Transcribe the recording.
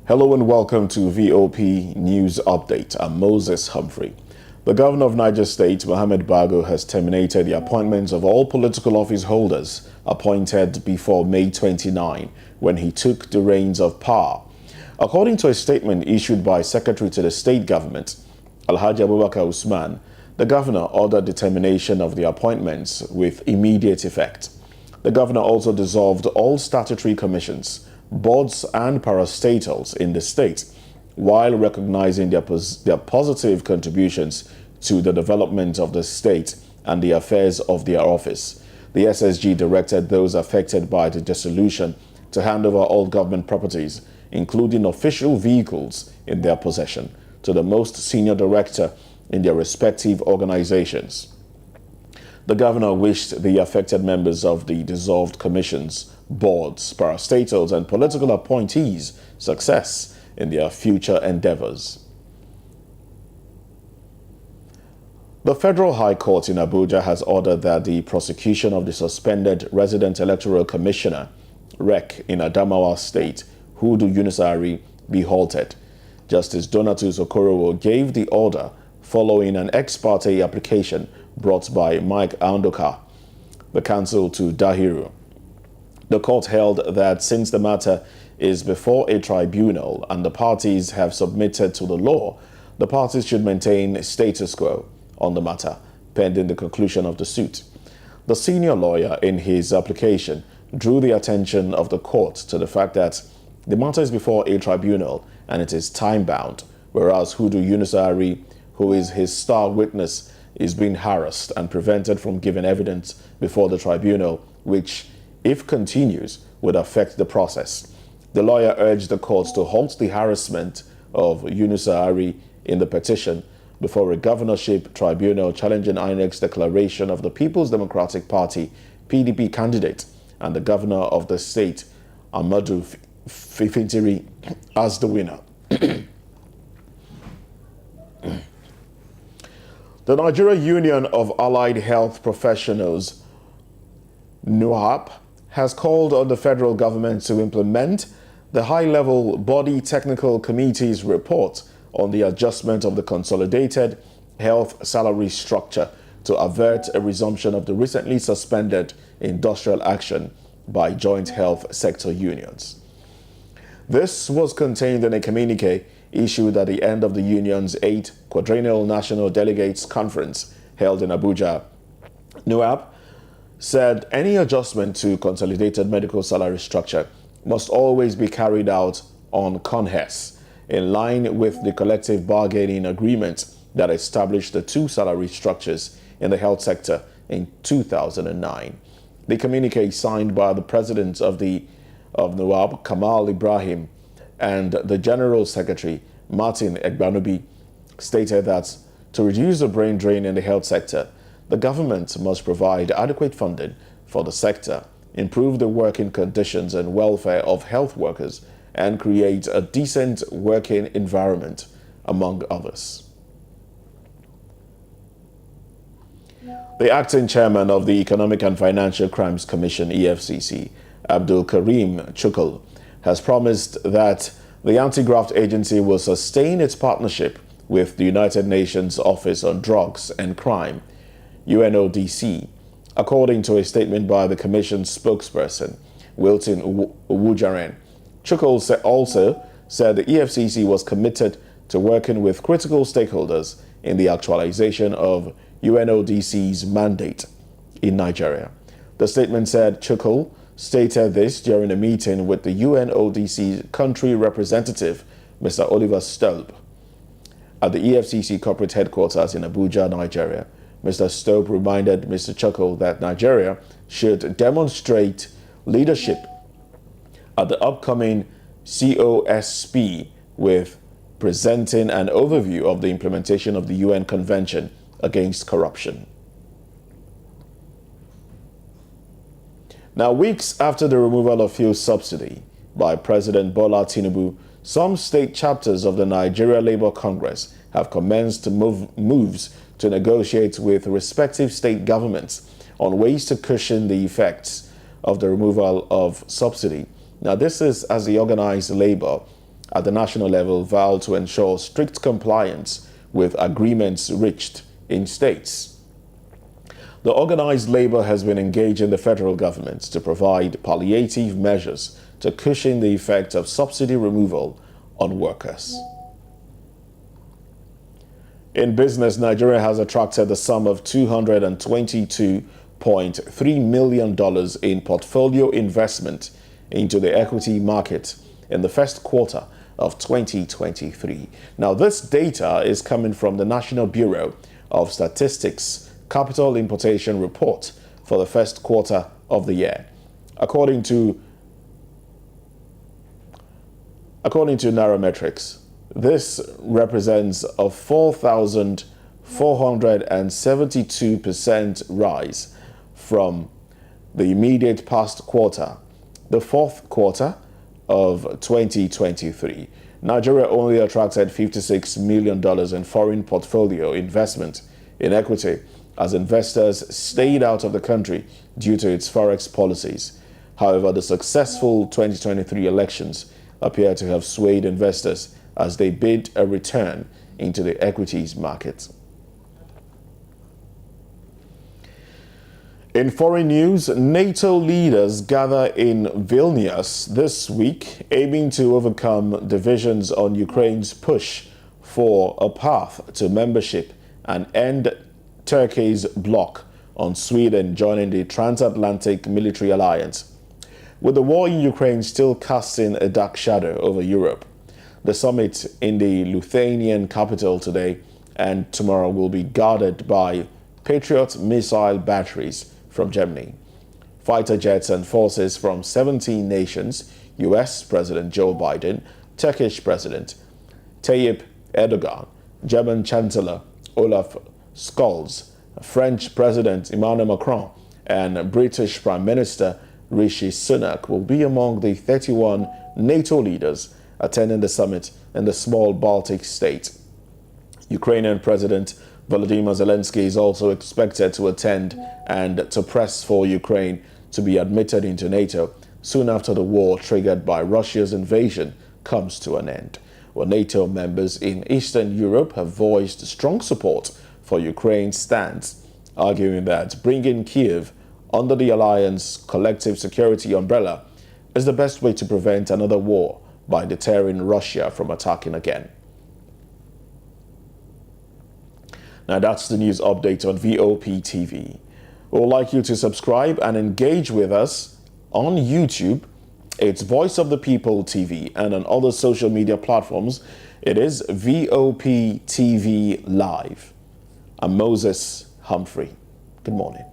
Hello and welcome to VOP News Update. I'm Moses Humphrey. The governor of Niger State, Mohammed Bago, has terminated the appointments of all political office holders appointed before May 29, when he took the reins of power. According to a statement issued by Secretary to the State Government, Alhaji Abubakar Usman, the governor ordered the termination of the appointments with immediate effect. The governor also dissolved all statutory commissions, boards and parastatals in the state, while recognizing their positive contributions to the development of the state and the affairs of their office. The SSG directed those affected by the dissolution to hand over all government properties, including official vehicles in their possession, to the most senior director in their respective organizations. The governor wished the affected members of the dissolved commissions, boards, parastatals, and political appointees success in their future endeavors. The Federal High Court in Abuja has ordered that the prosecution of the suspended Resident Electoral Commissioner, REC, in Adamawa State, Hudu Yunusari, be halted. Justice Donatus Okorowo gave the order following an ex parte application brought by Mike Andoka, the counsel to Dahiru. The court held that since the matter is before a tribunal and the parties have submitted to the law, the parties should maintain status quo on the matter, pending the conclusion of the suit. The senior lawyer in his application drew the attention of the court to the fact that the matter is before a tribunal and it is time-bound, whereas Hudu Yunusari, who is his star witness, is being harassed and prevented from giving evidence before the tribunal, which, if continues, would affect the process. The lawyer urged the courts to halt the harassment of Yunusari in the petition before a governorship tribunal challenging INEC's declaration of the People's Democratic Party (PDP) candidate and the governor of the state, Ahmadu Fintiri, as the winner. The Nigeria Union of Allied Health Professionals, NUAP, has called on the federal government to implement the high-level body technical committee's report on the adjustment of the consolidated health salary structure to avert a resumption of the recently suspended industrial action by joint health sector unions. This was contained in a communique issued at the end of the union's 8th Quadrennial National Delegates Conference held in Abuja. NUAP said any adjustment to consolidated medical salary structure must always be carried out on CONHES, in line with the collective bargaining agreement that established the two salary structures in the health sector in 2009. The communique, signed by the president of NUAP, Kamal Ibrahim, and the General Secretary, Martin Egbanubi, stated that to reduce the brain drain in the health sector, the government must provide adequate funding for the sector, improve the working conditions and welfare of health workers, and create a decent working environment, among others. The acting chairman of the Economic and Financial Crimes Commission, EFCC, Abdul Karim Chukul, has promised that the anti-graft agency will sustain its partnership with the United Nations Office on Drugs and Crime, UNODC. According to a statement by the Commission's spokesperson, Wilton Uwujaren, Chukul also said the EFCC was committed to working with critical stakeholders in the actualization of UNODC's mandate in Nigeria. The statement said Chukul stated this during a meeting with the UNODC country representative, Mr. Oliver Stolp, at the EFCC corporate headquarters in Abuja, Nigeria. Mr. Stolp reminded Mr. Chukul that Nigeria should demonstrate leadership at the upcoming COSP with presenting an overview of the implementation of the UN Convention Against Corruption. Now, weeks after the removal of fuel subsidy by President Bola Tinubu, some state chapters of the Nigeria Labour Congress have commenced moves to negotiate with respective state governments on ways to cushion the effects of the removal of subsidy. Now, this is as the organized labor at the national level vowed to ensure strict compliance with agreements reached in states. The organized labor has been engaging the federal government to provide palliative measures to cushion the effect of subsidy removal on workers. In business, Nigeria has attracted the sum of $222.3 million in portfolio investment into the equity market in the first quarter of 2023. Now, this data is coming from the National Bureau of Statistics Capital Importation Report for the first quarter of the year. According to Nairametrics, this represents a 4,472% rise from the immediate past quarter, the fourth quarter of 2023. Nigeria only attracted $56 million in foreign portfolio investment in equity as investors stayed out of the country due to its forex policies. However, the successful 2023 elections appear to have swayed investors as they bid a return into the equities market. In foreign news, NATO leaders gather in Vilnius this week, aiming to overcome divisions on Ukraine's push for a path to membership and end Turkey's block on Sweden joining the transatlantic military alliance. With the war in Ukraine still casting a dark shadow over Europe, the summit in the Lithuanian capital today and tomorrow will be guarded by Patriot missile batteries from Germany. Fighter jets and forces from 17 nations, US President Joe Biden, Turkish President Tayyip Erdogan, German Chancellor Olaf Scholz, French President Emmanuel Macron, and British Prime Minister Rishi Sunak will be among the 31 NATO leaders attending the summit in the small Baltic state. Ukrainian President Volodymyr Zelensky is also expected to attend and to press for Ukraine to be admitted into NATO soon after the war triggered by Russia's invasion comes to an end. Well, NATO members in Eastern Europe have voiced strong support for Ukraine's stance, arguing that bringing Kyiv under the alliance's collective security umbrella is the best way to prevent another war by deterring Russia from attacking again. Now that's the news update on VOP TV. We would like you to subscribe and engage with us on YouTube. It's Voice of the People TV, and on other social media platforms, it is VOP TV Live. I'm Moses Humphrey. Good morning.